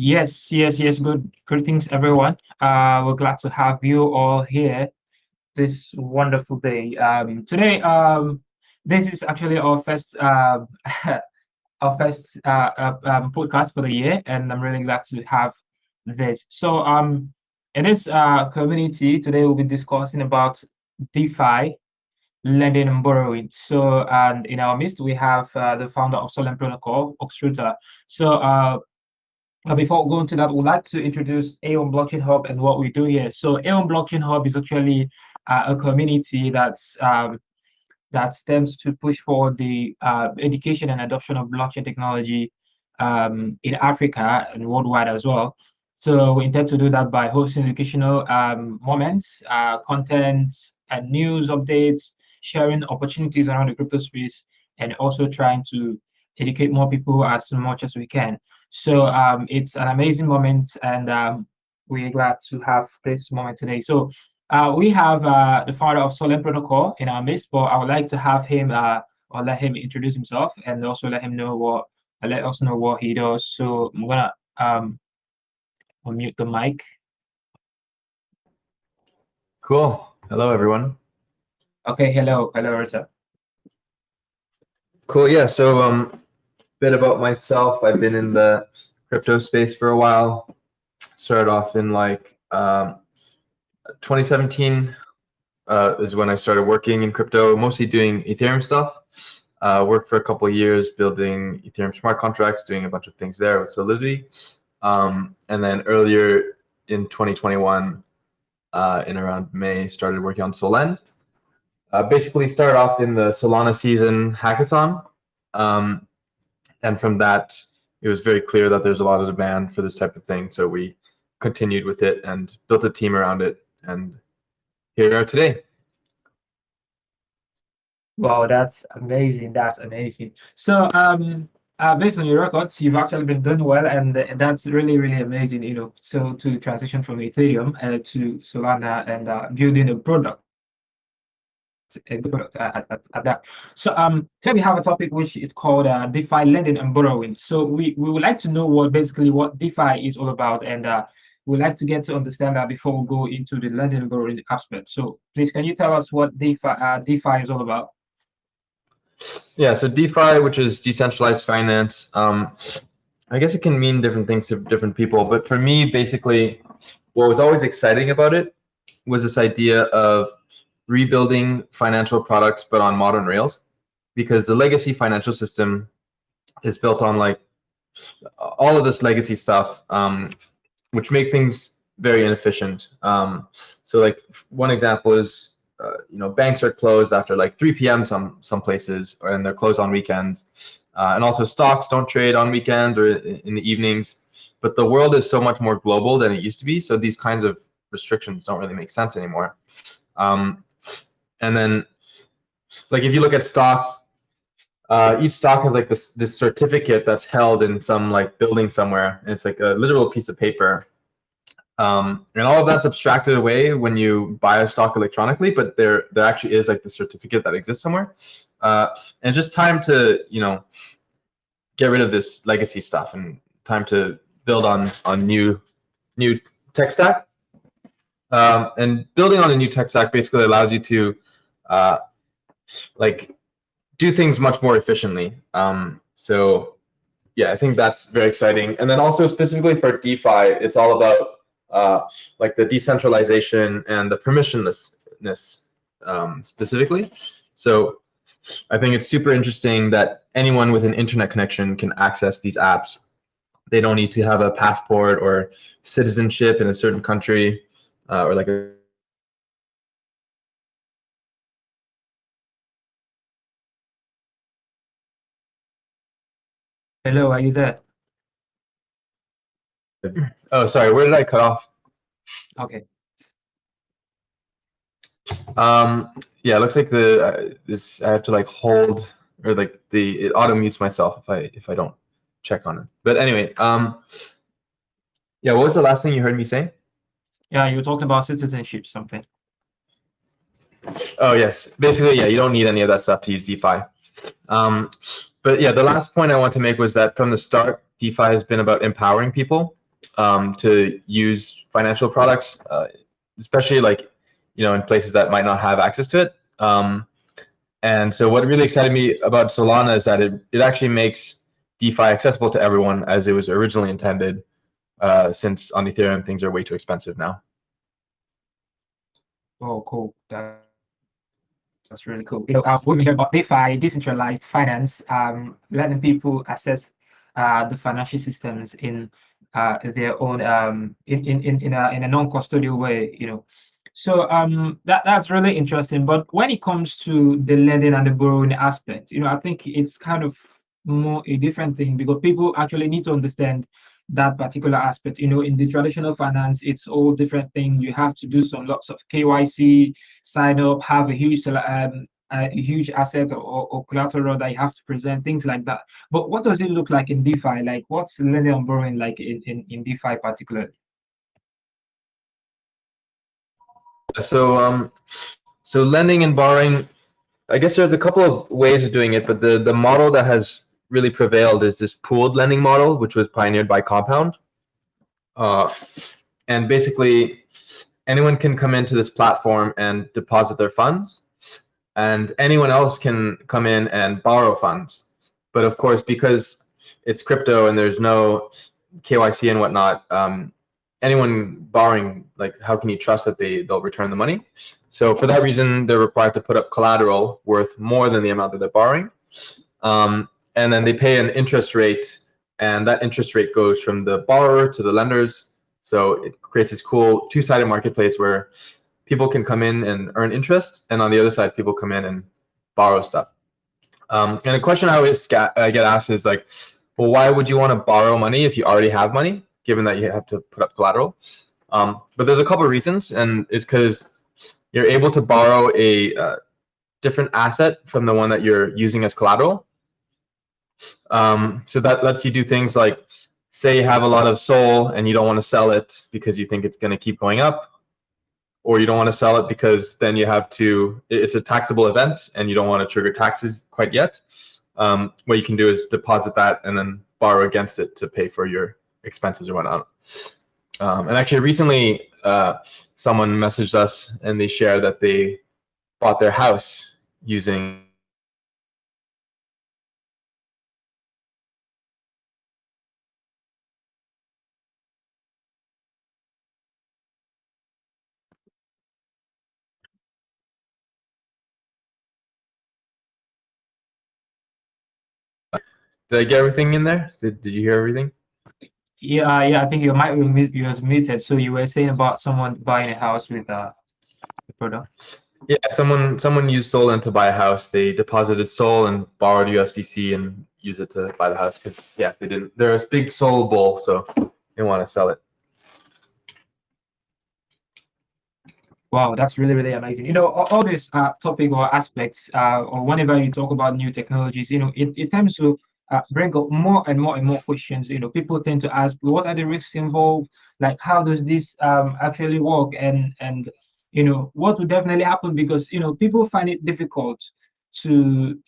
Yes. Good greetings, everyone. We're glad to have you all here this wonderful day. Today, this is actually our first podcast for the year, and I'm really glad to have this. So, in this community today, we'll be discussing about DeFi lending and borrowing. So, and in our midst, we have the founder of Solend Protocol, Oxruta. So, before going to that, we'd like to introduce Aeon Blockchain Hub and what we do here. So Aeon Blockchain Hub is actually a community that stems to push forward the education and adoption of blockchain technology in Africa and worldwide as well. So we intend to do that by hosting educational moments, content, and news updates, sharing opportunities around the crypto space, and also trying to educate more people as much as we can. So it's an amazing moment, and we're glad to have this moment today. So we have the founder of Solend Protocol in our midst, but I would like to have him or let him introduce himself and also let us know what he does. So I'm gonna unmute the mic. Cool. Hello, everyone. Okay. Hello, Rita. Cool. Yeah. So bit about myself. I've been in the crypto space for a while. Started off in like 2017 is when I started working in crypto, mostly doing Ethereum stuff. Worked for a couple of years building Ethereum smart contracts, doing a bunch of things there with Solidity. And then earlier in 2021, in around May, started working on Solend. Basically started off in the Solana season hackathon. And from that, it was very clear that there's a lot of demand for this type of thing. So we continued with it and built a team around it. And here we are today. Wow, that's amazing. That's amazing. So based on your records, you've actually been doing well, and that's really, really amazing, So to transition from Ethereum to Solana and building a product, a good product at that. So today we have a topic which is called DeFi Lending and Borrowing. So we would like to know what DeFi is all about, and we'd like to get to understand that before we go into the lending and borrowing aspect. So please, can you tell us what DeFi is all about? Yeah, so DeFi, which is decentralized finance, I guess it can mean different things to different people. But for me, basically, what was always exciting about it was this idea of rebuilding financial products, but on modern rails, because the legacy financial system is built on like all of this legacy stuff, which make things very inefficient. So like one example is, banks are closed after like 3 p.m. some places, and they're closed on weekends. And also stocks don't trade on weekends or in the evenings. But the world is so much more global than it used to be. So these kinds of restrictions don't really make sense anymore. And then, like if you look at stocks, each stock has like this certificate that's held in some like building somewhere, and it's like a literal piece of paper. And all of that's abstracted away when you buy a stock electronically, but there actually is like the certificate that exists somewhere. And it's just time to get rid of this legacy stuff and time to build on new tech stack. And building on a new tech stack basically allows you to like do things much more efficiently. So yeah, I think that's very exciting. And then also specifically for DeFi, it's all about like the decentralization and the permissionlessness specifically. So I think it's super interesting that anyone with an internet connection can access these apps. They don't need to have a passport or citizenship in a certain country or like a Hello, are you there? Oh, sorry, where did I cut off? Okay. Yeah, it looks like this I have to like hold, or like it auto mutes myself if I don't check on it. But anyway, yeah, what was the last thing you heard me say? Yeah, you were talking about citizenship, something. Oh yes, basically, yeah, you don't need any of that stuff to use DeFi. But yeah, the last point I want to make was that from the start, DeFi has been about empowering people. to use financial products, especially like in places that might not have access to it. And so what really excited me about Solana is that it actually makes DeFi accessible to everyone as it was originally intended, since on Ethereum things are way too expensive now. Oh, cool. That's really cool. When we hear about DeFi, decentralized finance, letting people access the financial systems in their own in a non-custodial way, So that's really interesting. But when it comes to the lending and the borrowing aspect, I think it's kind of more a different thing, because people actually need to understand that particular aspect. In the traditional finance, it's all different thing. You have to do some lots of KYC, sign up, have a huge asset or collateral that you have to present, things like that. But what does it look like in DeFi? Like, what's lending and borrowing like in DeFi particularly? So lending and borrowing, I guess there's a couple of ways of doing it, but the model that has really prevailed is this pooled lending model, which was pioneered by Compound. And basically, anyone can come into this platform and deposit their funds, and anyone else can come in and borrow funds. But of course, because it's crypto and there's no KYC and whatnot, anyone borrowing, like, how can you trust that they'll return the money? So for that reason, they're required to put up collateral worth more than the amount that they're borrowing. And then they pay an interest rate, and that interest rate goes from the borrower to the lenders. So it creates this cool two-sided marketplace where people can come in and earn interest, and on the other side, people come in and borrow stuff. And a question I always get asked is like, well, why would you want to borrow money if you already have money, given that you have to put up collateral? But there's a couple of reasons, and it's because you're able to borrow a different asset from the one that you're using as collateral. So that lets you do things like, say you have a lot of SOL and you don't want to sell it because you think it's going to keep going up, or you don't want to sell it because then you have to, it's a taxable event and you don't want to trigger taxes quite yet. What you can do is deposit that and then borrow against it to pay for your expenses or whatnot. And actually recently, someone messaged us and they shared that they bought their house using Did I get everything in there? Did you hear everything? Yeah, I think your mic was muted. So you were saying about someone buying a house with the product. Yeah, someone used Solend to buy a house. They deposited SOL and borrowed USDC and use it to buy the house because they didn't. They're a big SOL bull, so they want to sell it. Wow, that's really, really amazing. All these topic or aspects, or whenever you talk about new technologies, it tends to bring up more and more and more questions. People tend to ask, what are the risks involved? Like, how does this actually work? And what would definitely happen? Because people find it difficult to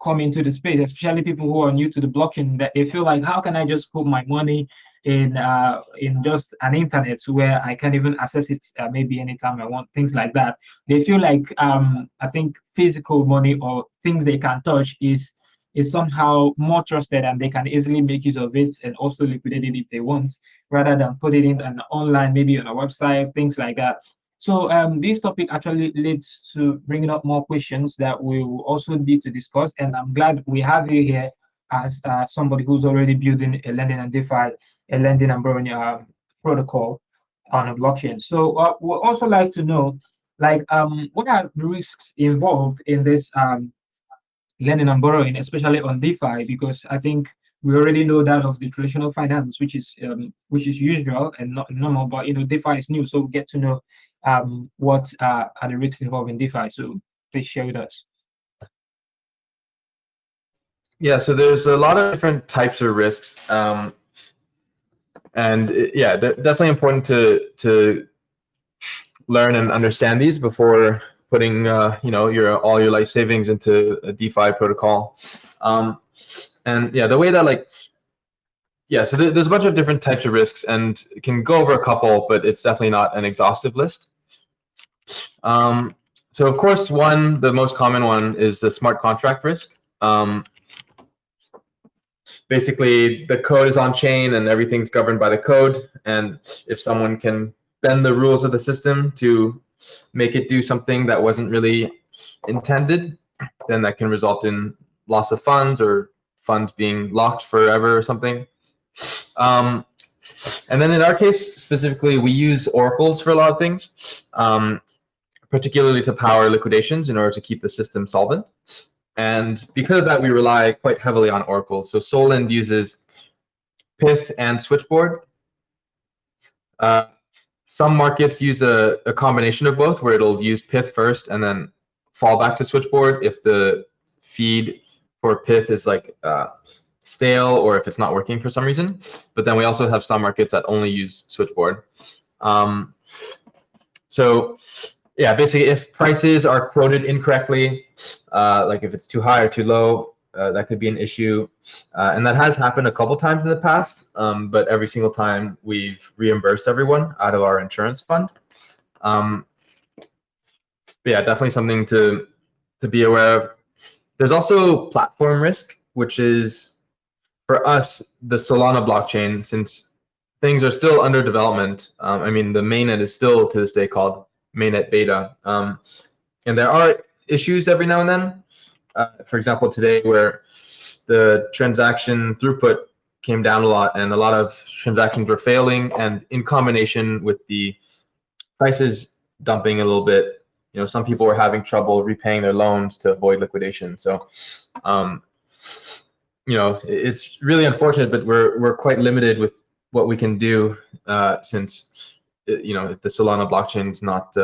come into the space, especially people who are new to the blockchain. That they feel like, how can I just put my money in just an internet where I can even access it maybe anytime I want, things like that. They feel like I think physical money or things they can touch is somehow more trusted, and they can easily make use of it and also liquidate it if they want, rather than put it in an online, maybe on a website, things like that. So this topic actually leads to bringing up more questions that we will also need to discuss, and I'm glad we have you here as somebody who's already building a lending and DeFi, a lending and borrowing protocol on a blockchain. So we'd also like to know, like, what are the risks involved in this lending and borrowing, especially on DeFi? Because I think we already know that of the traditional finance, which is usual and not normal, but DeFi is new, so we get to know what are the risks involved in DeFi. So please share with us. Yeah, so there's a lot of different types of risks. And definitely important to learn and understand these before putting all your life savings into a DeFi protocol. And the way that Yeah, so there's a bunch of different types of risks, and it can go over a couple, but it's definitely not an exhaustive list. So of course, the most common one is the smart contract risk. Basically, the code is on chain and everything's governed by the code. And if someone can bend the rules of the system to make it do something that wasn't really intended, then that can result in loss of funds or funds being locked forever or something. And then in our case specifically, we use oracles for a lot of things, particularly to power liquidations in order to keep the system solvent. And because of that, we rely quite heavily on oracles. So Solend uses Pyth and Switchboard. Some markets use a combination of both, where it'll use Pyth first and then fall back to Switchboard if the feed for Pyth is like stale or if it's not working for some reason. But then we also have some markets that only use Switchboard. So yeah, basically, if prices are quoted incorrectly, like if it's too high or too low, that could be an issue. And that has happened a couple times in the past, but every single time we've reimbursed everyone out of our insurance fund. But yeah, definitely something to be aware of. There's also platform risk, which is, for us, the Solana blockchain, since things are still under development. I mean, the mainnet is still to this day called mainnet beta. And there are issues every now and then. For example, today where the transaction throughput came down a lot and a lot of transactions were failing, and in combination with the prices dumping a little bit, some people were having trouble repaying their loans to avoid liquidation. So, it's really unfortunate, but we're quite limited with what we can do since if the Solana blockchain is not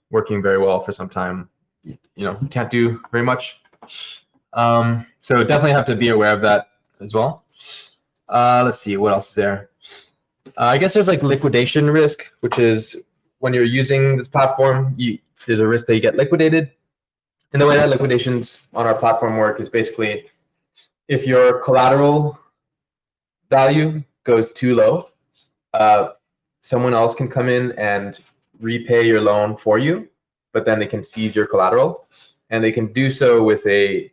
working very well for some time, can't do very much. So definitely have to be aware of that as well. Let's see, what else is there? I guess there's like liquidation risk, which is when you're using this platform, there's a risk that you get liquidated. And the way that liquidations on our platform work is basically if your collateral value goes too low, someone else can come in and repay your loan for you, but then they can seize your collateral, and they can do so with a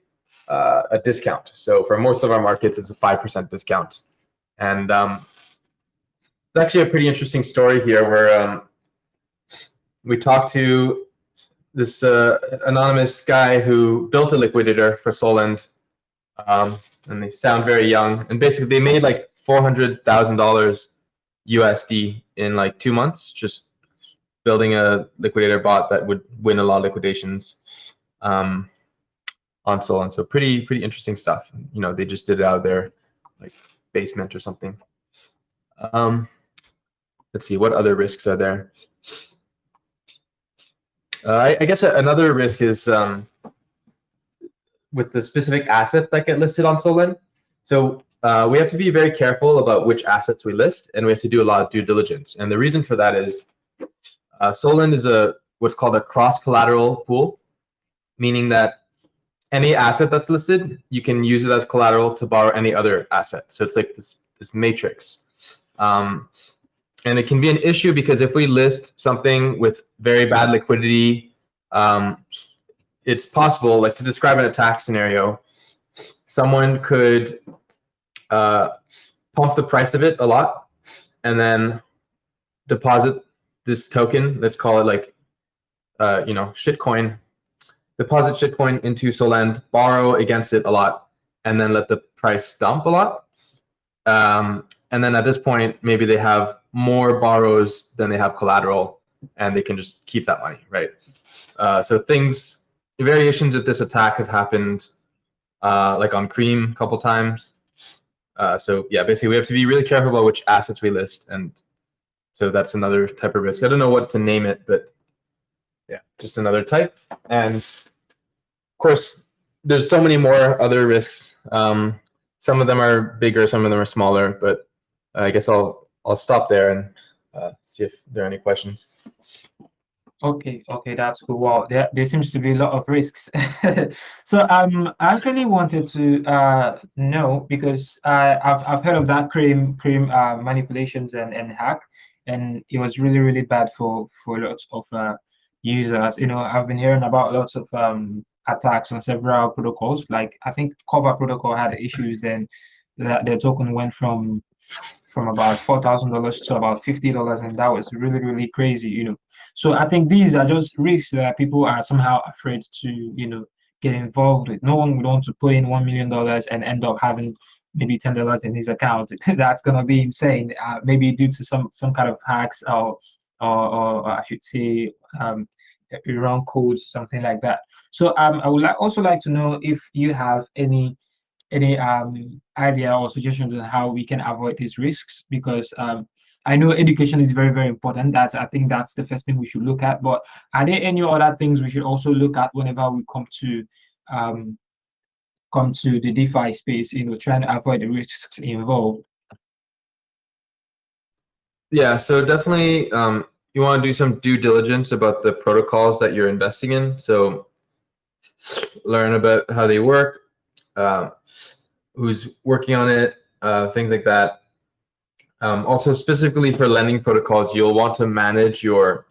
discount. So for most of our markets, it's a 5% discount. And it's actually a pretty interesting story here where we talked to this anonymous guy who built a liquidator for Solend, and they sound very young. And basically, they made like $400,000 USD in like 2 months, just building a liquidator bot that would win a lot of liquidations on Solend. So pretty interesting stuff. They just did it out of their like basement or something. Let's see, what other risks are there? I guess another risk is with the specific assets that get listed on Solend. So we have to be very careful about which assets we list, and we have to do a lot of due diligence. And the reason for that is Solend is what's called a cross-collateral pool, meaning that any asset that's listed, you can use it as collateral to borrow any other asset. So it's like this matrix. And it can be an issue because if we list something with very bad liquidity, it's possible, like to describe an attack scenario, someone could pump the price of it a lot and then deposit this token, let's call it like, shitcoin, deposit shitcoin into Solend, borrow against it a lot, and then let the price dump a lot. And then at this point, maybe they have more borrows than they have collateral, and they can just keep that money, right? So variations of this attack have happened like on Cream a couple times. So yeah, basically we have to be really careful about which assets we list, and so that's another type of risk. I don't know what to name it, but yeah, just another type. And of course, there's so many more other risks. Some of them are bigger, some of them are smaller, but I guess I'll stop there and see if there are any questions. Okay, that's cool. Wow, there seems to be a lot of risks. So I actually wanted to know because I've heard of that cream manipulations and hack, and it was really bad for lots of users. You know, I've been hearing about lots of attacks on several protocols. Like I think Cover Protocol had issues, then that their token went from about $4,000 to about $50, and that was really crazy, you know. So I think these are just risks that people are somehow afraid to, you know, get involved with. No one would want to put in $1 million and end up having maybe $10 in his account. That's gonna be insane. Maybe due to some kind of hacks or I should say wrong codes, something like that. So I would also like to know if you have any idea or suggestions on how we can avoid these risks, because I know education is very important. I think that's the first thing we should look at, but are there any other things we should also look at whenever we um, come to the DeFi space, you know, trying to avoid the risks involved? Yeah, so definitely you want to do some due diligence about the protocols that you're investing in. So learn about how they work, who's working on it, things like that. Also, specifically for lending protocols, you'll want to manage your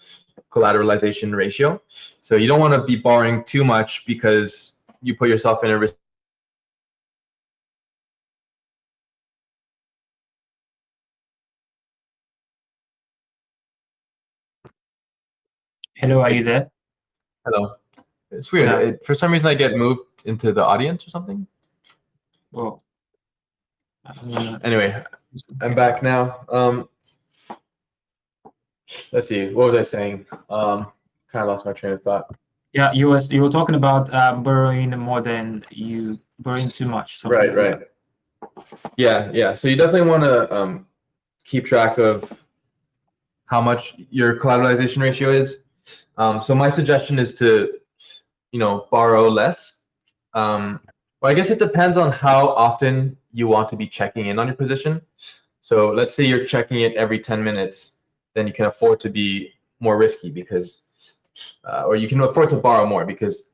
collateralization ratio. So you don't want to be borrowing too much because you put yourself in a risk. Hello, are you there? Hello. It's weird. Yeah. For some reason, I get moved into the audience or something. Oh, Anyway, I'm back now. Let's see. What was I saying? Kind of lost my train of thought. yeah, you were talking about borrowing more than you borrowing too much, something like Right. that. Yeah. So you definitely want to keep track of how much your collateralization ratio is. So my suggestion is to, borrow less. Well, I guess it depends on how often you want to be checking in on your position. So let's say you're checking it every 10 minutes, then you can afford to be more risky because, or you can afford to borrow more because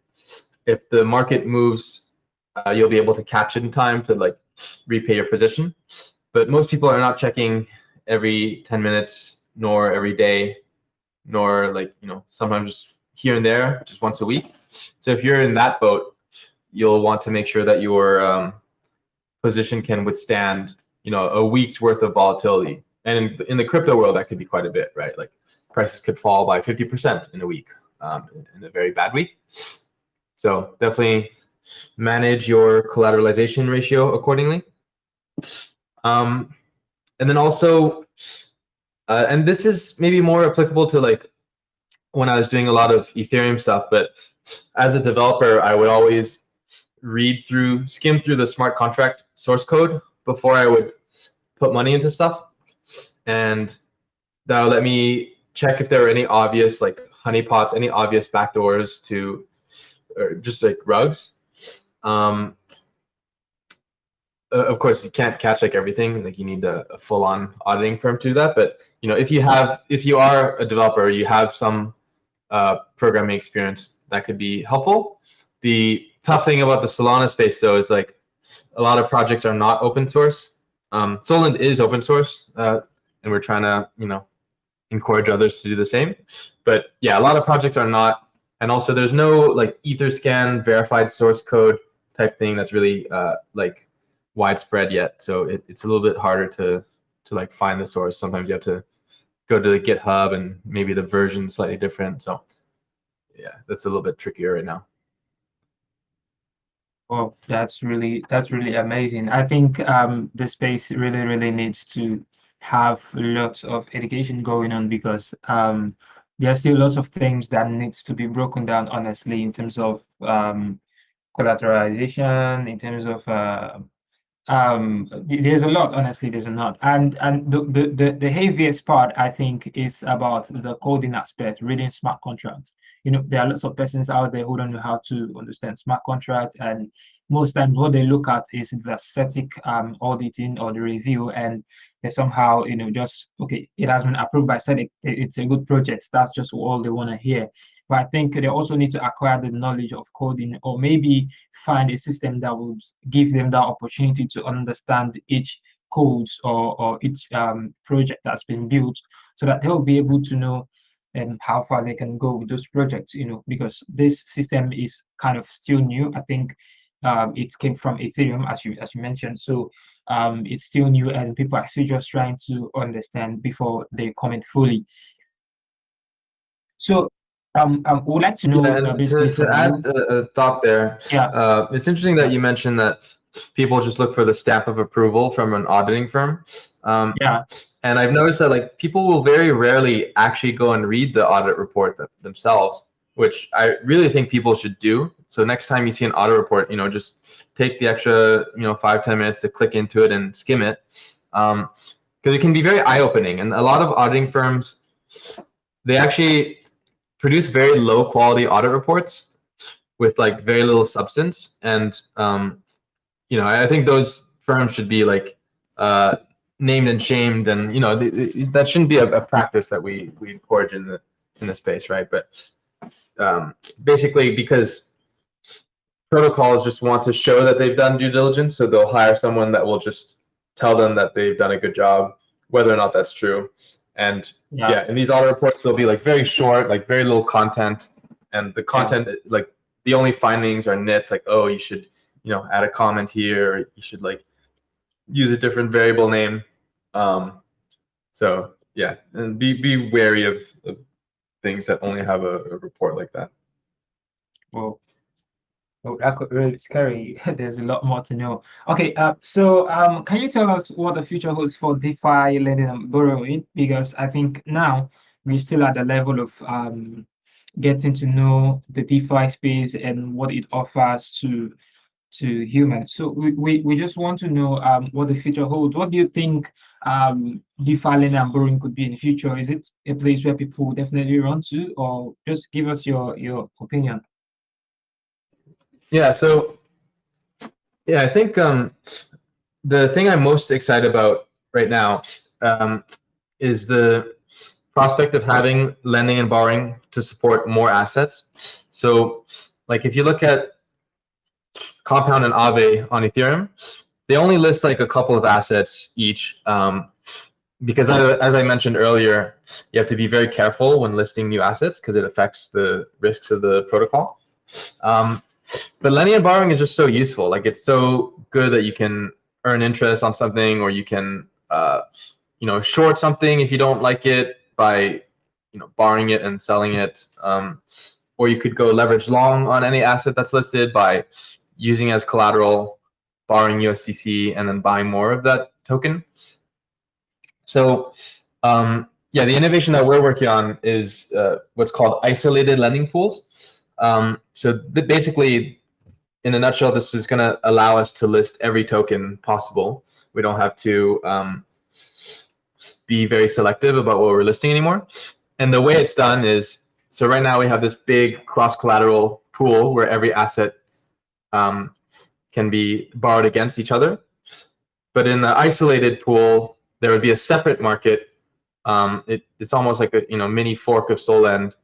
if the market moves, you'll be able to catch it in time to like repay your position. But most people are not checking every 10 minutes, nor every day, nor like, sometimes just here and there, just once a week. So if you're in that boat, you'll want to make sure that your position can withstand, a week's worth of volatility. And in the crypto world, that could be quite a bit, right? Like prices could fall by 50% in a week, in a very bad week. So definitely manage your collateralization ratio accordingly. And then also, and this is maybe more applicable to like when I was doing a lot of Ethereum stuff, but as a developer, I would always skim through the smart contract source code before I would put money into stuff. And that'll let me check if there are any obvious like honeypots, any obvious backdoors to, or just like rugs. Of course, you can't catch like everything. Like you need a full-on auditing firm to do that. But if you are a developer, you have some programming experience, that could be helpful. The tough thing about the Solana space, though, is like a lot of projects are not open source. Solend is open source, and we're trying to encourage others to do the same. But yeah, a lot of projects are not, and also there's no like Etherscan verified source code type thing that's really like widespread yet. So it's a little bit harder to like find the source. Sometimes you have to go to the GitHub and maybe the version slightly different. So yeah, that's a little bit trickier right now. Oh, that's really amazing. I think the space really needs to have lots of education going on, because there are still lots of things that needs to be broken down honestly, in terms of collateralization, in terms of There's a lot, honestly, there's a lot. And the heaviest part, I think, is about the coding aspect, reading smart contracts. There are lots of persons out there who don't know how to understand smart contracts, and most times what they look at is the static auditing or the review, and they somehow, just okay, it has been approved by SEDIC, it's a good project. That's just all they want to hear. But I think they also need to acquire the knowledge of coding, or maybe find a system that would give them that opportunity to understand each codes or each project that's been built, so that they'll be able to know how far they can go with those projects, because this system is kind of still new. I think it came from Ethereum, as you mentioned. So it's still new, and people are still just trying to understand before they comment fully. So I would like to know And basically to from add you. a thought there, Yeah, it's interesting that you mentioned that people just look for the stamp of approval from an auditing firm. yeah, And I've noticed that like people will very rarely actually go and read the audit report themselves, which I really think people should do. So next time you see an audit report, just take the extra, 5-10 minutes to click into it and skim it, because it can be very eye-opening. And a lot of auditing firms, they actually produce very low quality audit reports with like very little substance. And I think those firms should be like named and shamed, and that shouldn't be a practice that we encourage in the space, right? But basically, because protocols just want to show that they've done due diligence, so they'll hire someone that will just tell them that they've done a good job, whether or not that's true. And yeah, in these audit reports, they'll be like very short, like very little content, and the yeah. content, like the only findings are nits, like, oh, you should add a comment here, or you should like use a different variable name. So yeah, and be wary of things that only have a report like that. Well, that could really scary. There's a lot more to know. Okay, so can you tell us what the future holds for DeFi lending and borrowing? Because I think now we're still at the level of getting to know the DeFi space and what it offers to humans. So we just want to know what the future holds. What do you think DeFi lending and borrowing could be in the future? Is it a place where people definitely run to, or just give us your opinion? Yeah. So yeah, I think the thing I'm most excited about right now is the prospect of having lending and borrowing to support more assets. So, like if you look at Compound and Aave on Ethereum, they only list like a couple of assets each, because as I mentioned earlier, you have to be very careful when listing new assets because it affects the risks of the protocol. But lending and borrowing is just so useful. Like it's so good that you can earn interest on something, or you can short something if you don't like it by borrowing it and selling it, or you could go leverage long on any asset that's listed by using as collateral, borrowing USDC, and then buying more of that token. So yeah, the innovation that we're working on is what's called isolated lending pools. So basically, in a nutshell, this is going to allow us to list every token possible. We don't have to be very selective about what we're listing anymore. And the way it's done is, so right now we have this big cross-collateral pool where every asset can be borrowed against each other. But in the isolated pool, there would be a separate market. It's almost like a mini fork of Solend,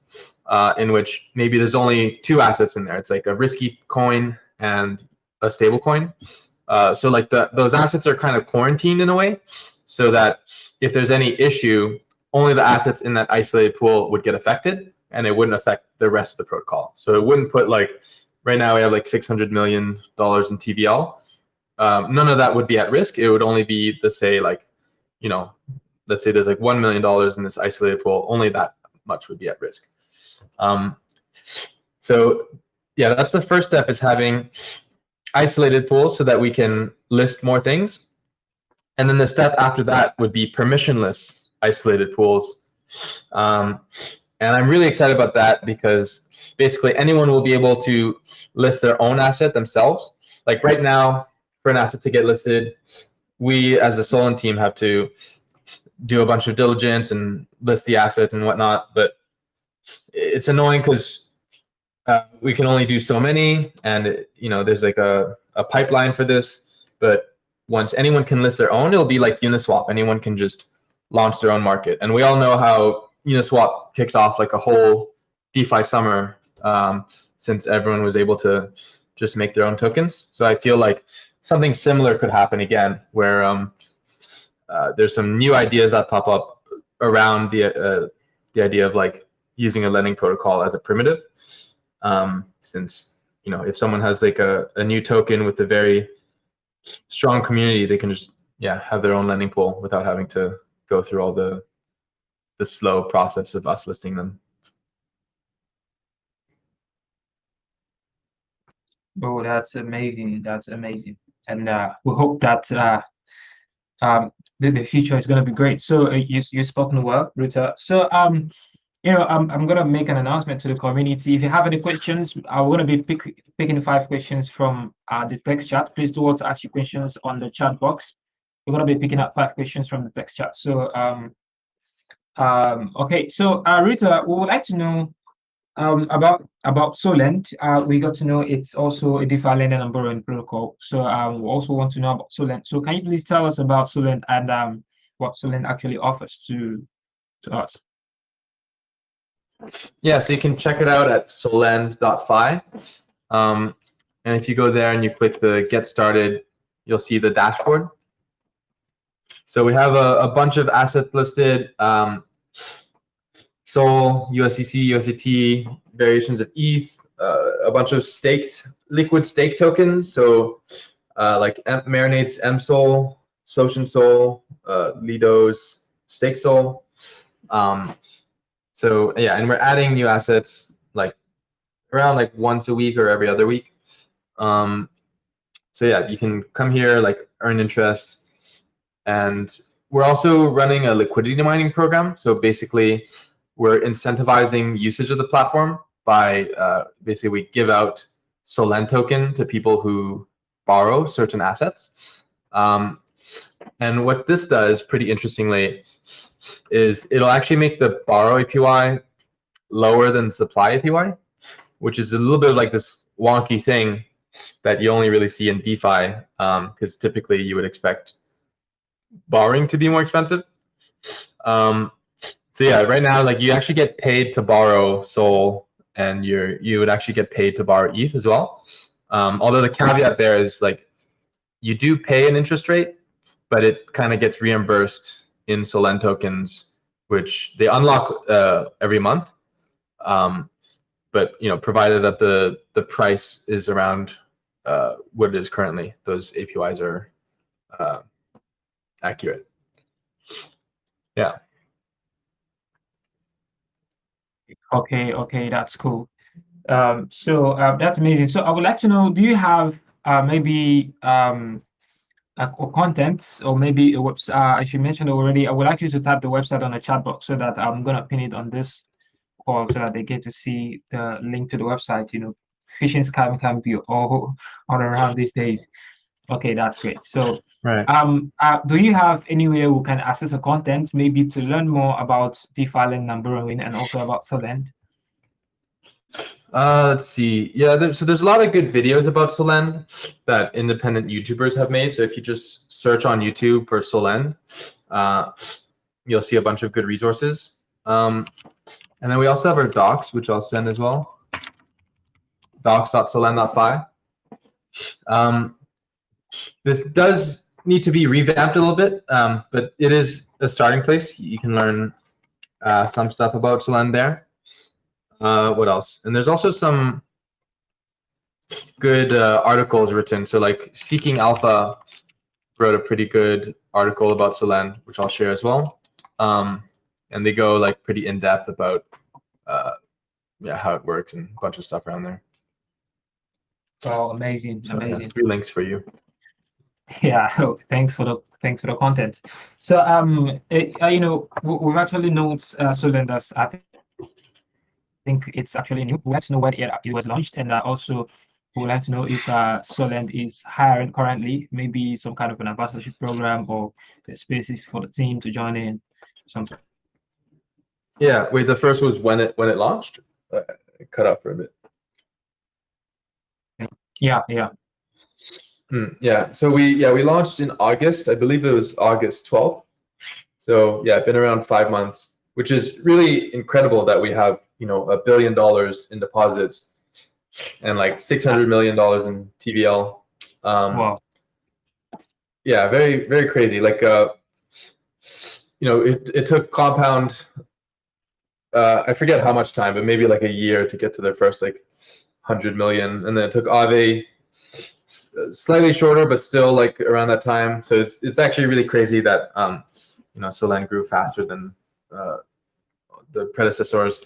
in which maybe there's only two assets in there. It's like a risky coin and a stable coin. So like those assets are kind of quarantined in a way, so that if there's any issue, only the assets in that isolated pool would get affected, and it wouldn't affect the rest of the protocol. So it wouldn't put like, right now we have like $600 million in TVL. None of that would be at risk. It would only be let's say there's like $1 million in this isolated pool. Only that much would be at risk. So yeah, that's the first step, is having isolated pools so that we can list more things. And then the step after that would be permissionless isolated pools. And I'm really excited about that because basically anyone will be able to list their own asset themselves. Like right now, for an asset to get listed, we as a Solend team have to do a bunch of diligence and list the asset and whatnot. But it's annoying because we can only do so many, and there's like a pipeline for this. But once anyone can list their own, it'll be like Uniswap. Anyone can just launch their own market, and we all know how Uniswap kicked off like a whole DeFi summer, since everyone was able to just make their own tokens. So I feel like something similar could happen again, where there's some new ideas that pop up around the idea of like using a lending protocol as a primitive. Since if someone has like a new token with a very strong community, they can just have their own lending pool without having to go through all the slow process of us listing them. Oh, that's amazing. That's amazing. And we hope that the future is going to be great. So you spoken well, Rita. So I'm gonna make an announcement to the community. If you have any questions, we're gonna be picking 5 questions from the text chat. Please do want to ask your questions on the chat box. We're gonna be picking up 5 questions from the text chat. So okay. So Rita, we would like to know about Solend. We got to know it's also a DeFi lending and borrowing protocol. So we also want to know about Solend. So can you please tell us about Solend and what Solend actually offers to us? Yeah, so you can check it out at solend.fi. And if you go there and you click the Get Started, you'll see the dashboard. So we have a bunch of assets listed. Sol, USDC, USDT, variations of ETH, a bunch of liquid stake tokens. So like Marinate's MSol, Socin Sol, Lido's Stake Sol. So yeah, and we're adding new assets like around like once a week or every other week. So yeah, you can come here, like earn interest. And we're also running a liquidity mining program. So basically, we're incentivizing usage of the platform by basically we give out Solend token to people who borrow certain assets. And what this does, pretty interestingly, is it'll actually make the borrow APY lower than supply APY, which is a little bit of like this wonky thing that you only really see in DeFi, because typically you would expect borrowing to be more expensive. So yeah, right now, like you actually get paid to borrow Sol, and you would actually get paid to borrow ETH as well. Although the caveat there is like you do pay an interest rate, but it kind of gets reimbursed in Solend tokens, which they unlock every month. But provided that the price is around what it is currently, those APYs are accurate. Yeah. Okay, that's cool. So that's amazing. So I would like to know, do you have maybe content or maybe a website? As you mentioned already, I would like you to type the website on the chat box so that I'm gonna pin it on this call so that they get to see the link to the website. Phishing scam can be all around these days. Okay, that's great. So right. Do you have anywhere we can access the content, maybe to learn more about DeFi lending and borrowing and also about Solend? Let's see. Yeah, so there's a lot of good videos about Solend that independent YouTubers have made. So if you just search on YouTube for Solend, you'll see a bunch of good resources. And then we also have our docs, which I'll send as well. docs.solend.fi. This does need to be revamped a little bit, but it is a starting place. You can learn some stuff about Solend there. What else? And there's also some good articles written. So like Seeking Alpha wrote a pretty good article about Solend, which I'll share as well. And they go like pretty in depth about how it works and a bunch of stuff around there. Oh, amazing, So, amazing. Yeah, 3 links for you. Yeah, thanks for the content. So we've actually known Solend as I think it's actually new. We have to know when it was launched, and also We would like to know if Solend is hiring currently, maybe some kind of an ambassadorship program or spaces for the team to join in, something. Yeah, wait, the first was when it launched? It cut out for a bit. Yeah. Yeah, so we launched in August. I believe it was August 12th. So yeah, been around 5 months, which is really incredible that we have, $1 billion in deposits and like $600 million in TVL. Wow. Yeah, very, very crazy. Like, it took Compound, I forget how much time, but maybe like a year to get to their first like 100 million. And then it took Aave slightly shorter, but still like around that time. So it's actually really crazy that, Solend grew faster than the predecessors.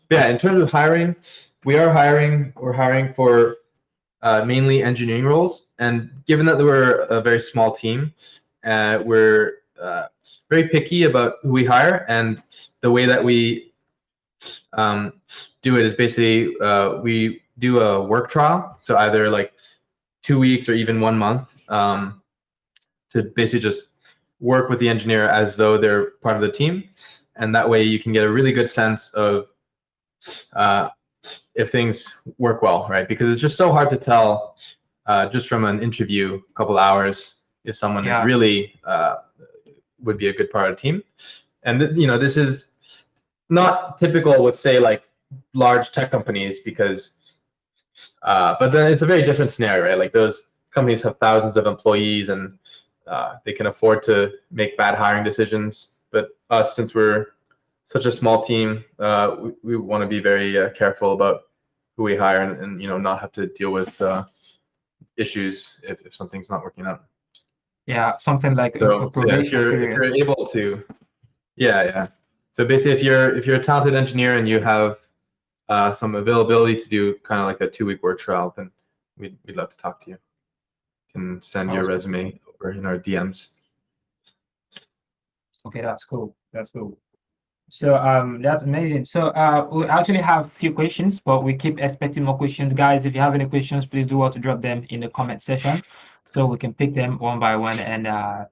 Yeah, in terms of hiring, we're hiring for mainly engineering roles. And given that we're a very small team, we're very picky about who we hire. And the way that we do it is basically we do a work trial. So either like 2 weeks or even 1 month to basically just work with the engineer as though they're part of the team. And that way you can get a really good sense of if things work well, right? Because it's just so hard to tell just from an interview, a couple hours, if someone is really would be a good part of the team. And this is not typical with, say, like large tech companies, because but then it's a very different scenario, right? Like those companies have thousands of employees and they can afford to make bad hiring decisions. But us, since we're such a small team, we want to be very careful about who we hire and not have to deal with issues if something's not working out. Yeah, something like a So yeah, if probation period. you're able to, yeah. So basically, if you're a talented engineer and you have some availability to do kind of like a 2-week work trial, then we'd love to talk to you. You can send your resume over in our DMs. Okay, that's cool. That's cool. So that's amazing. So we actually have a few questions, but we keep expecting more questions. Guys, if you have any questions, please do want to drop them in the comment section so we can pick them one by one and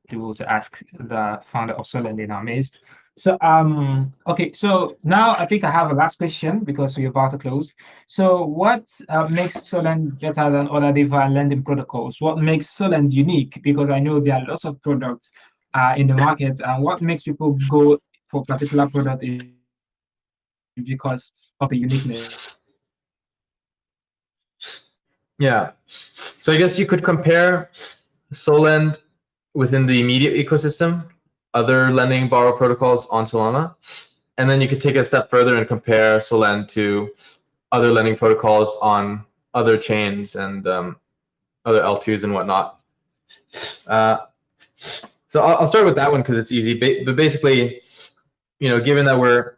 do to ask the founder of Solend in our midst. So okay, so now I think I have a last question because we're about to close. So what makes Solend better than other DeFi lending protocols? What makes Solend unique? Because I know there are lots of products in the market, and what makes people go for particular product is because of the uniqueness. Yeah. So I guess you could compare Solend within the immediate ecosystem, other lending borrow protocols on Solana, and then you could take it a step further and compare Solend to other lending protocols on other chains and other L2s and whatnot. So I'll start with that one because it's easy. But basically, given that we're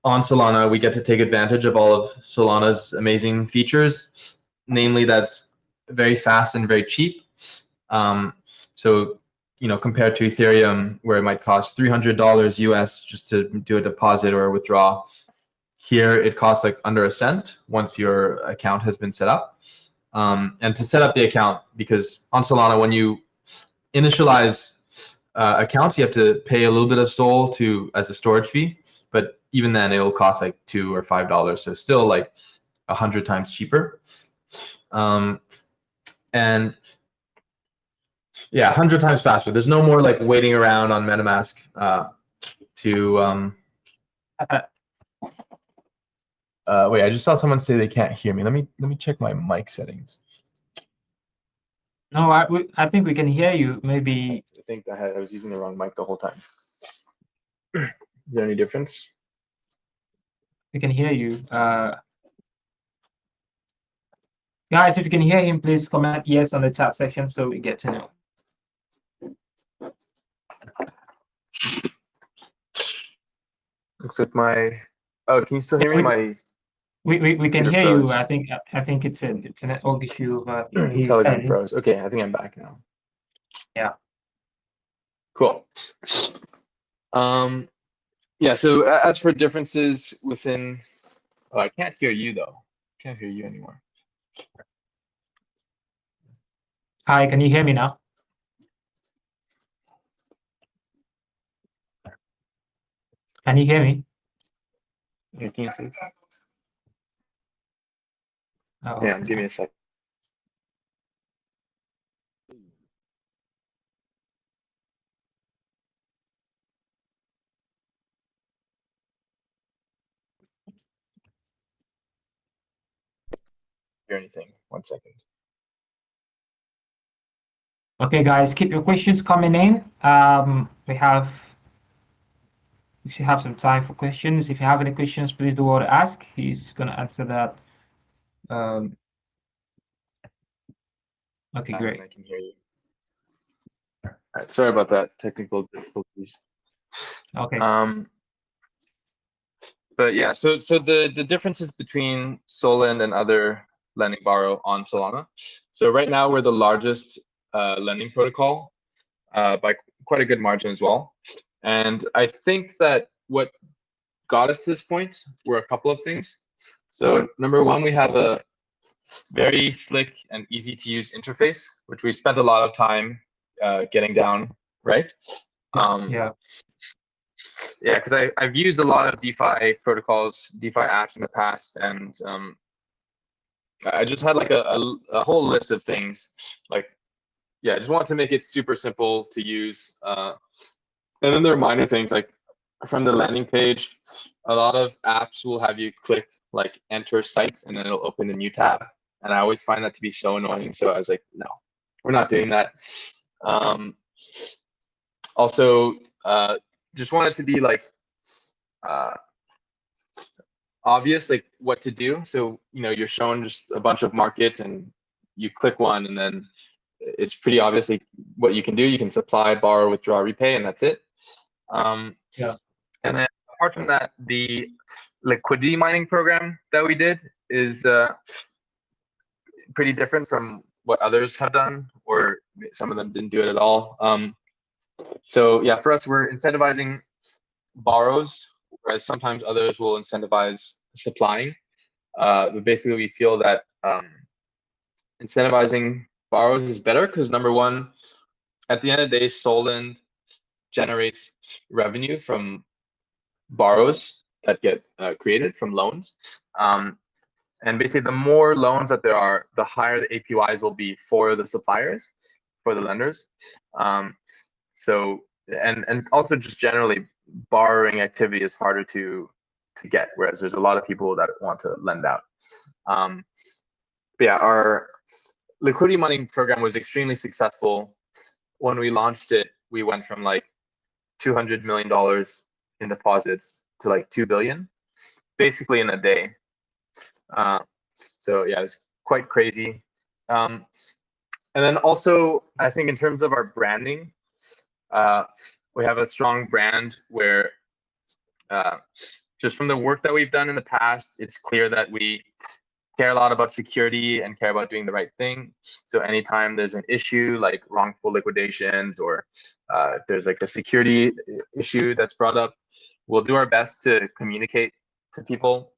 on Solana, we get to take advantage of all of Solana's amazing features, namely that's very fast and very cheap. So, compared to Ethereum, where it might cost $300 US just to do a deposit or a withdrawal, here it costs like under a cent once your account has been set up. And to set up the account, because on Solana, when you initialize accounts, you have to pay a little bit of Sol as a storage fee, but even then it'll cost like $2 or $5, so still like 100 times cheaper. And yeah, 100 times faster. There's no more like waiting around on MetaMask to wait, I just saw someone say they can't hear me. Let me check my mic settings. No, I think we can hear you. Maybe I think I was using the wrong mic the whole time. Is there any difference? we can hear you. Guys, if you can hear him, please comment yes on the chat section so we get to know. Looks like my. Oh, can you still hear me? We can hear you. I think it's a network issue. Telegram froze. Okay, I think I'm back now. Yeah. Cool. Yeah. So as for differences within, oh, I can't hear you though. Can't hear you anymore. Hi, can you hear me now? Can you hear me? Yeah, can you see? Oh, Yeah, okay. give me a sec. Hear anything? 1 second. Okay, guys, keep your questions coming in. We should have some time for questions. If you have any questions, please do what to ask. He's gonna answer that. Okay, great. I can hear you. All right, sorry about that, technical difficulties. Okay. But yeah, so the differences between Solend and other lending borrow on Solana. So right now we're the largest lending protocol by quite a good margin as well. And I think that what got us to this point were a couple of things. So number one, we have a very slick and easy to use interface, which we spent a lot of time getting down, right? Yeah. Yeah, because I've used a lot of DeFi protocols, DeFi apps in the past, and I just had like a whole list of things. Like, yeah, I just wanted to make it super simple to use. And then there are minor things like from the landing page, a lot of apps will have you click like enter site and then it'll open a new tab. And I always find that to be so annoying. So I was like, no, we're not doing that. Also, just want it to be like obvious, like what to do. So, you're shown just a bunch of markets and you click one and then it's pretty obviously what you can do. You can supply, borrow, withdraw, repay, and that's it. Yeah. And then apart from that, the liquidity mining program that we did is pretty different from what others have done, or some of them didn't do it at all. So yeah, for us, we're incentivizing borrows, whereas sometimes others will incentivize supplying. But basically, we feel that incentivizing borrows is better because number one, at the end of the day, Solend generates revenue from borrows that get created from loans. And basically, the more loans that there are, the higher the APYs will be for the suppliers, for the lenders. So and also just generally, borrowing activity is harder to get, whereas there's a lot of people that want to lend out. But yeah, our liquidity mining program was extremely successful. When we launched it, we went from like $200 million in deposits to like 2 billion, basically in a day. So yeah, it's quite crazy. And then also, I think in terms of our branding, we have a strong brand where just from the work that we've done in the past, it's clear that we care a lot about security and care about doing the right thing. So anytime there's an issue like wrongful liquidations or if there's like a security issue that's brought up, we'll do our best to communicate to people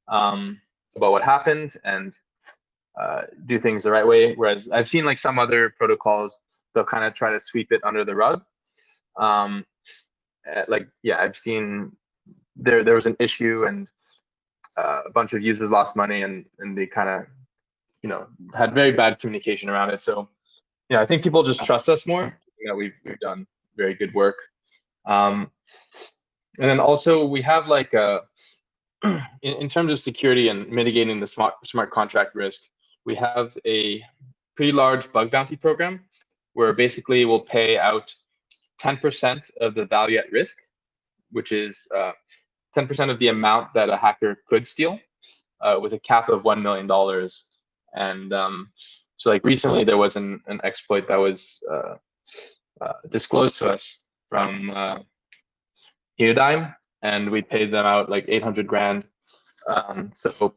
about what happened and do things the right way. Whereas I've seen like some other protocols, they'll kind of try to sweep it under the rug. Like, yeah, I've seen there was an issue and a bunch of users lost money and they kind of, had very bad communication around it. So, I think people just trust us more. We've done very good work. And then also we have like in terms of security and mitigating the smart contract risk, we have a pretty large bug bounty program where basically we'll pay out 10% of the value at risk, which is 10% of the amount that a hacker could steal, with a cap of $1 million. And so like recently there was an exploit that was disclosed to us from Heliodime, and we paid them out like 800 grand. So,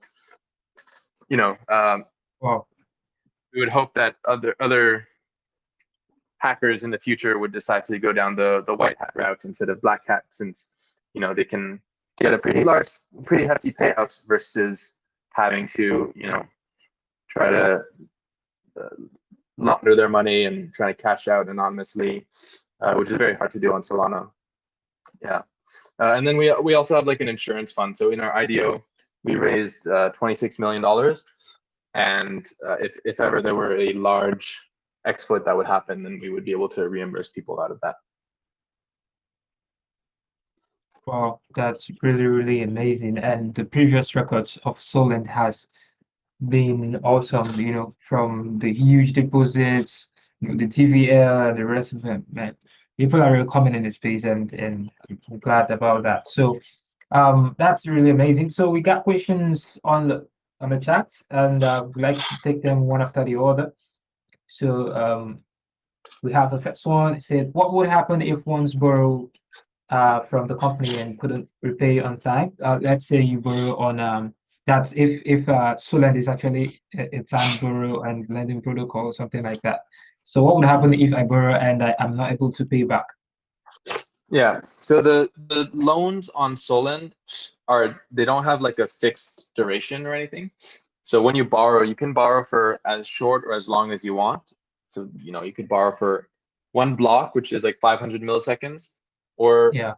Wow. we would hope that other hackers in the future would decide to go down the white hat route instead of black hat, since they can get a pretty hefty payout versus having to try to launder their money and try to cash out anonymously, which is very hard to do on Solana. Yeah. And then we also have like an insurance fund. So in our IDO, we raised $26 million. And if ever there were a large exploit that would happen, then we would be able to reimburse people out of that. Wow, that's really, really amazing. And the previous records of Solend has been awesome, from the huge deposits, the TVL and the rest of them, man. People are really coming in the space, and I'm glad about that. So that's really amazing. So we got questions on the chat, and we'd like to take them one after the other. So we have the first one. It said, what would happen if one's borrowed from the company and couldn't repay on time? Let's say you borrow on that's if Solend is actually a time borrow and lending protocol or something like that. So what would happen if I borrow and I'm not able to pay back? Yeah, so the loans on Solend they don't have like a fixed duration or anything. So when you borrow, you can borrow for as short or as long as you want. So you could borrow for one block, which is like 500 milliseconds, or Yeah.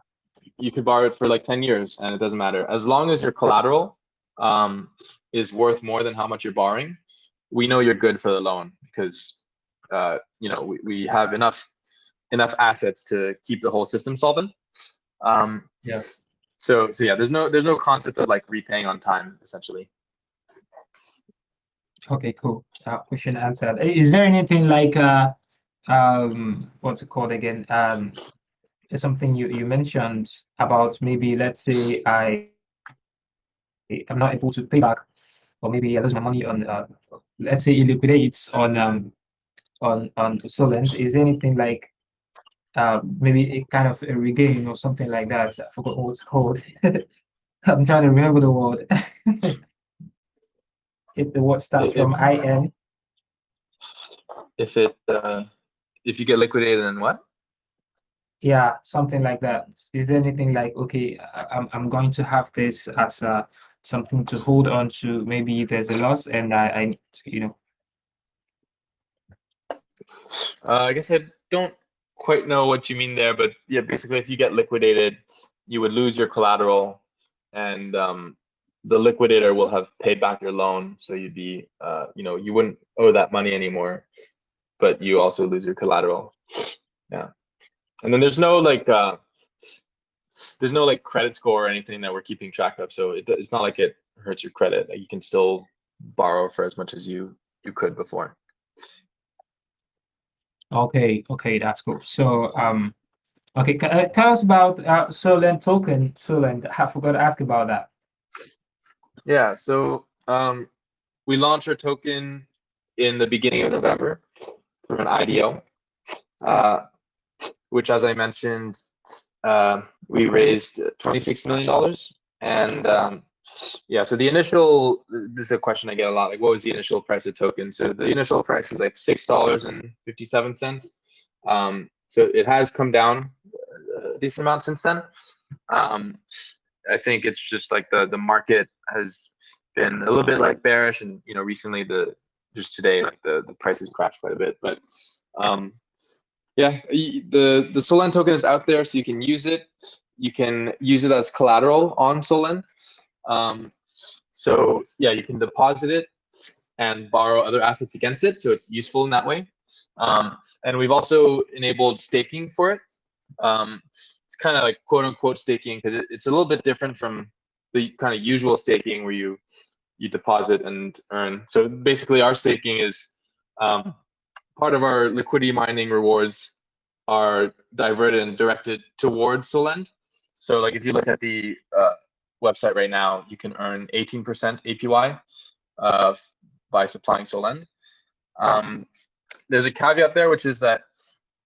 you could borrow it for like 10 years, and it doesn't matter. As long as your collateral is worth more than how much you're borrowing, we know you're good for the loan, because we have enough assets to keep the whole system solvent. Yeah. So yeah, there's no concept of like repaying on time, essentially. Okay, cool. Question answered. Is there anything like what's it called again? Something you mentioned about, maybe let's say I'm not able to pay back, or maybe I lose my money on let's say it liquidates on Solent. Is there anything like maybe a kind of a regain or something like that? I forgot what it's called. I'm trying to remember the word. The word starts from IN. If you get liquidated, then what? Yeah, something like that. Is there anything like, okay, I'm going to have this as something to hold on to? Maybe there's a loss, and I I guess I don't quite know what you mean there, but yeah, basically, if you get liquidated, you would lose your collateral, and the liquidator will have paid back your loan, so you'd be, you wouldn't owe that money anymore, but you also lose your collateral. Yeah, and then there's no like credit score or anything that we're keeping track of, so it's not like it hurts your credit. Like, you can still borrow for as much as you could before. Okay, that's cool. So okay, tell us about Solend token. Solend, I forgot to ask about that. Yeah, so we launched our token in the beginning of November through an IDO, which, as I mentioned, we raised $26 million. And yeah, so the initial, this is a question I get a lot, like, what was the initial price of token? So the initial price was like $6.57. So it has come down a decent amount since then. I think it's just like the market has been a little bit like bearish, and recently just today, like the price has crashed quite a bit. But yeah, the Solend token is out there, so you can use it. You can use it as collateral on Solend. So yeah, you can deposit it and borrow other assets against it, so it's useful in that way. And we've also enabled staking for it. It's kind of like quote unquote staking, because it's a little bit different from the kind of usual staking where you deposit and earn. So basically, our staking is part of our liquidity mining rewards are diverted and directed towards Solend. So like, if you look at the website right now, you can earn 18% APY by supplying Solend. There's a caveat there, which is that,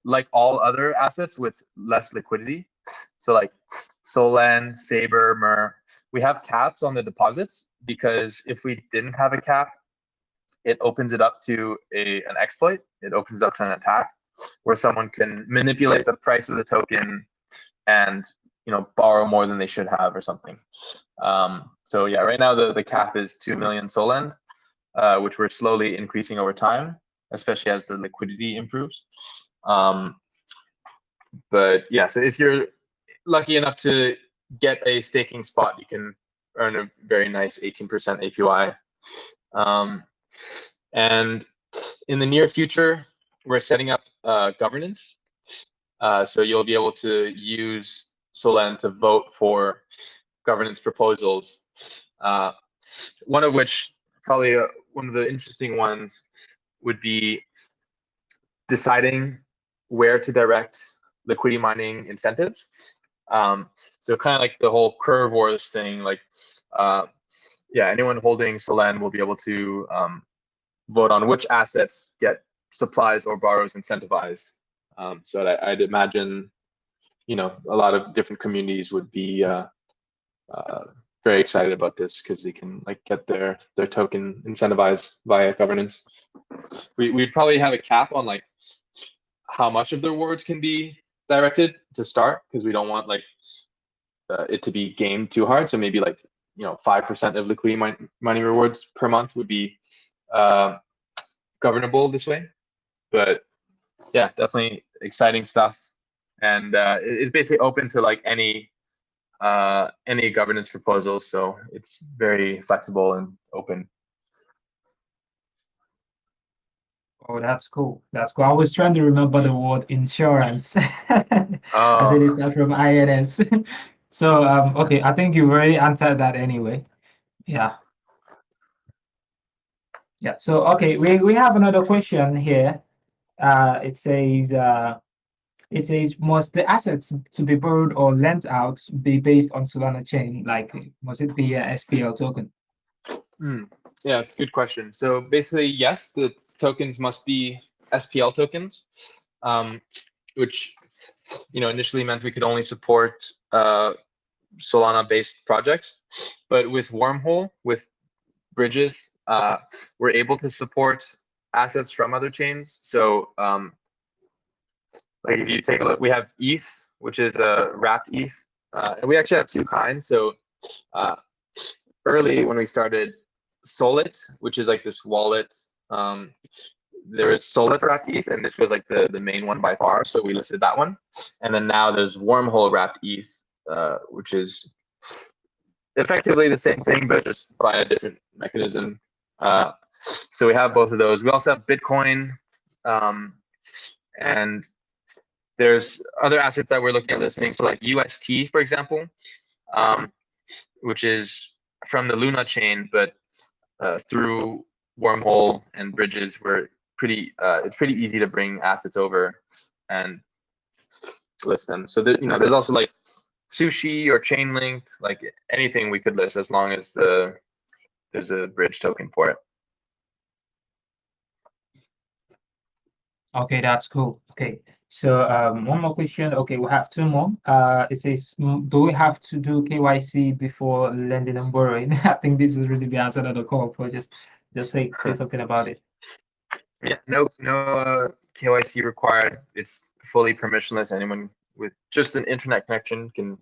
like all other assets with less liquidity, so like Solend, Saber, Mer, we have caps on the deposits, because if we didn't have a cap, it opens it up to an exploit. It opens it up to an attack where someone can manipulate the price of the token and borrow more than they should have or something. So yeah, right now the cap is 2 million Solend. which we're slowly increasing over time, especially as the liquidity improves. But yeah, so if you're lucky enough to get a staking spot, you can earn a very nice 18% APY. And in the near future, we're setting up governance. So you'll be able to use Solend to vote for governance proposals. One of which, probably one of the interesting ones, would be deciding where to direct liquidity mining incentives. So kind of like the whole curve wars thing, like yeah, anyone holding Solend will be able to vote on which assets get supplies or borrows incentivized. So I'd imagine, a lot of different communities would be very excited about this because they can like get their token incentivized via governance. We'd probably have a cap on like how much of the rewards can be directed to start, because we don't want like it to be gamed too hard. So maybe like 5% of liquidity mining rewards per month would be governable this way. But yeah, definitely exciting stuff, and it's basically open to like any governance proposals. So it's very flexible and open. Oh, that's cool. That's cool. I was trying to remember the word insurance. As it is not from INS. So okay, I think you already answered that anyway. Yeah. Yeah. So okay, we have another question here. It says must the assets to be borrowed or lent out be based on Solana chain? Like must it be a SPL token? Yeah, it's a good question. So basically, yes, the tokens must be SPL tokens, which initially meant we could only support Solana-based projects. But with Wormhole, with bridges, we're able to support assets from other chains. So like if you take a look, we have ETH, which is a wrapped ETH, and we actually have two kinds. So early when we started Solid, which is like this wallet, there is Solid wrapped ETH, and this was like the main one by far. So we listed that one. And then now there's Wormhole wrapped ETH, which is effectively the same thing, but just by a different mechanism. So we have both of those. We also have Bitcoin, and there's other assets that we're looking at listing. So like UST, for example, which is from the Luna chain, but through Wormhole and bridges, it's pretty easy to bring assets over and list them. So there's also like Sushi or Chainlink, like anything we could list as long as there's a bridge token for it. Okay, that's cool. Okay, so one more question. Okay, we have two more. It says, do we have to do KYC before lending and borrowing? I think this is really the answer to the call. For just say something about it. Yeah, no KYC required. It's fully permissionless. Anyone with just an internet connection can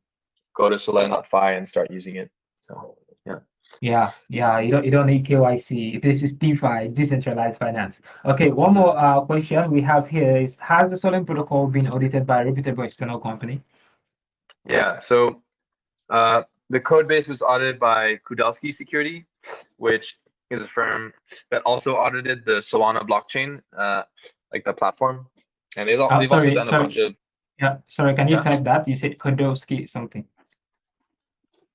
go to solend.fi and start using it. So yeah. Yeah. You don't need KYC. This is DeFi, decentralized finance. Okay, one more question we have here is: has the Solend protocol been audited by a reputable external company? Yeah. So the code base was audited by Kudelski Security, which is a firm that also audited the Solana blockchain, like the platform, and they've also done a bunch of. Yeah, sorry. Can you type that? You said Kudelski something.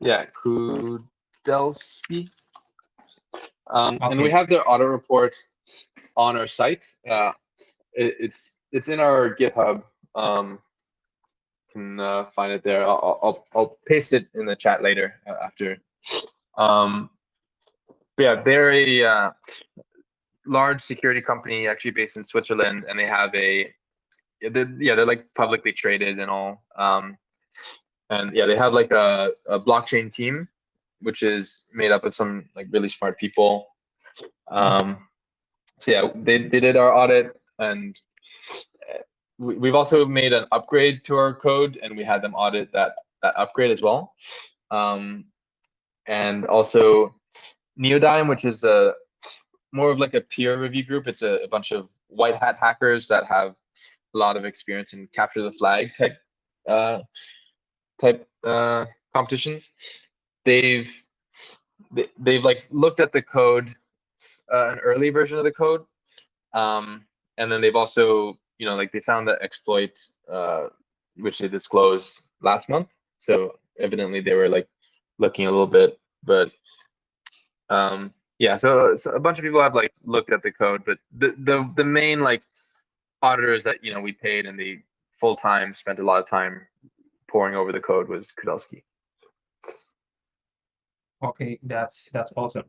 Yeah, Kudelski. Okay. And we have their audit report on our site. It's in our GitHub. Can find it there. I'll paste it in the chat later after. But yeah, they're a large security company actually based in Switzerland, and they have they're like publicly traded and all. And yeah, they have like a blockchain team, which is made up of some like really smart people. So yeah, they did our audit, and we've also made an upgrade to our code, and we had them audit that upgrade as well. And also Neodyme, which is more of like a peer review group. It's a bunch of white hat hackers that have a lot of experience in capture the flag type competitions. They've like looked at the code, an early version of the code, and then they've also, like they found the exploit, which they disclosed last month. So evidently they were like looking a little bit, but yeah. So a bunch of people have like looked at the code, but the main like auditors that we paid and they full time spent a lot of time poring over the code was Kudelski. Okay, that's awesome.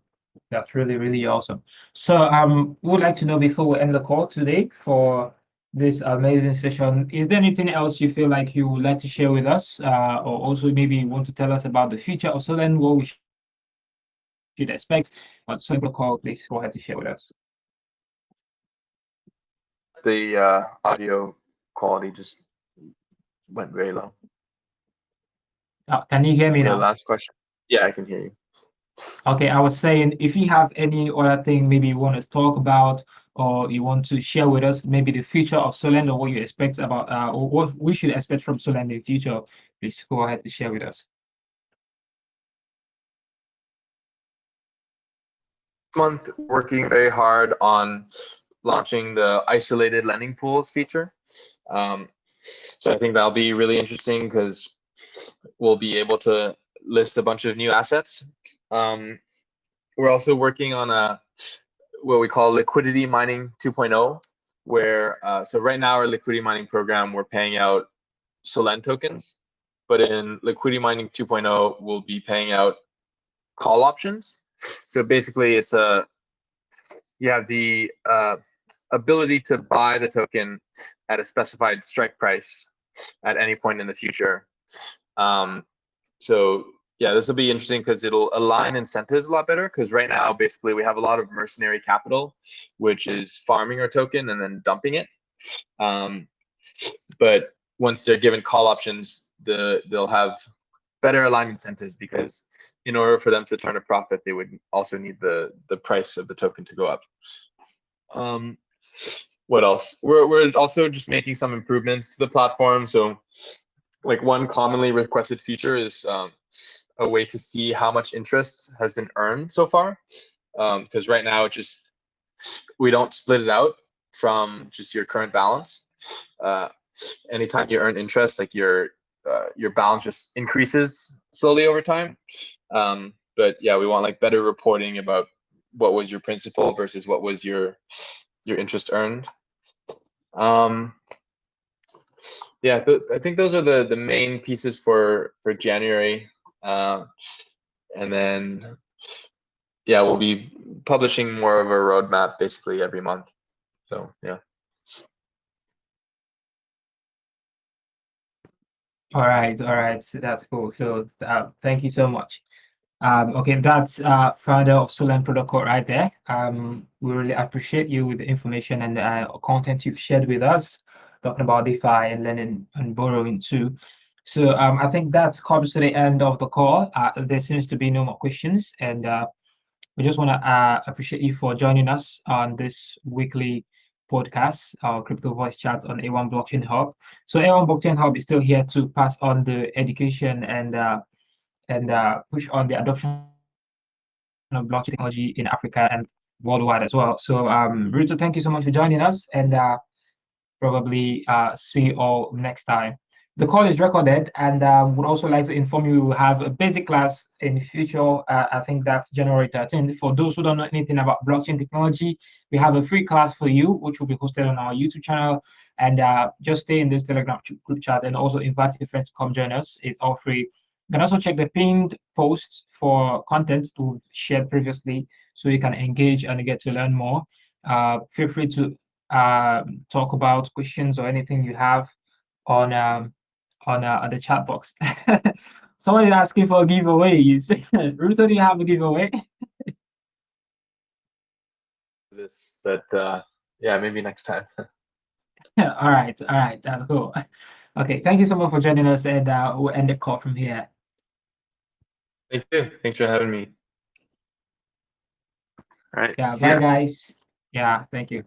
That's really awesome. So we would like to know before we end the call today for this amazing session, is there anything else you feel like you would like to share with us, or also maybe you want to tell us about the future of Solend, what we should expect on Solend Protocol? Please go ahead to share with us. The audio quality just went very low. Can you hear me The now? last question. Yeah, I can hear you. Okay, I was saying if you have any other thing maybe you want to talk about or you want to share with us, maybe the future of Solend or what you expect about or what we should expect from Solend in the future, please go ahead to share with us. Month working very hard on launching the isolated lending pools feature. So I think that'll be really interesting because we'll be able to list a bunch of new assets. We're also working on what we call liquidity mining 2.0, where so right now our liquidity mining program, we're paying out Solend tokens, but in liquidity mining 2.0, we'll be paying out call options. So basically, you have the ability to buy the token at a specified strike price at any point in the future. So yeah, this will be interesting because it'll align incentives a lot better. Because right now, basically, we have a lot of mercenary capital, which is farming our token and then dumping it. But once they're given call options, they'll have better aligned incentives because in order for them to turn a profit, they would also need the price of the token to go up. What else? We're also just making some improvements to the platform. So like one commonly requested feature is a way to see how much interest has been earned so far. Because right now we don't split it out from just your current balance. Anytime you earn interest, like your balance just increases slowly over time. But yeah, we want like better reporting about what was your principal versus what was your interest earned. Yeah, I think those are the main pieces for January, and then yeah, we'll be publishing more of a roadmap basically every month. So yeah. All right, so that's cool. So thank you so much. Okay, that's founder of Solend Protocol right there. We really appreciate you with the information and content you've shared with us, talking about DeFi and lending and borrowing too. So I think that comes to the end of the call. There seems to be no more questions, and we just want to appreciate you for joining us on this weekly podcast, our crypto voice chat on A1 Blockchain Hub. So A1 Blockchain Hub is still here to pass on the education and push on the adoption of blockchain technology in Africa and worldwide as well. So Ruto, thank you so much for joining us, and probably see you all next time. The call is recorded, and would also like to inform you we will have a basic class in the future. I think that's January 13th. For those who don't know anything about blockchain technology, we have a free class for you, which will be hosted on our YouTube channel. And just stay in this Telegram group chat and also invite your friends to come join us. It's all free. You can also check the pinned posts for content we've shared previously so you can engage and get to learn more. Feel free to talk about questions or anything you have on the chat box. Someone is asking for giveaways. Ruto, do you have a giveaway? But yeah, maybe next time. All right, that's cool. Okay, thank you so much for joining us, and we'll end the call from here. Thank you. Thanks for having me. All right. Yeah, See bye ya. guys. Yeah, thank you.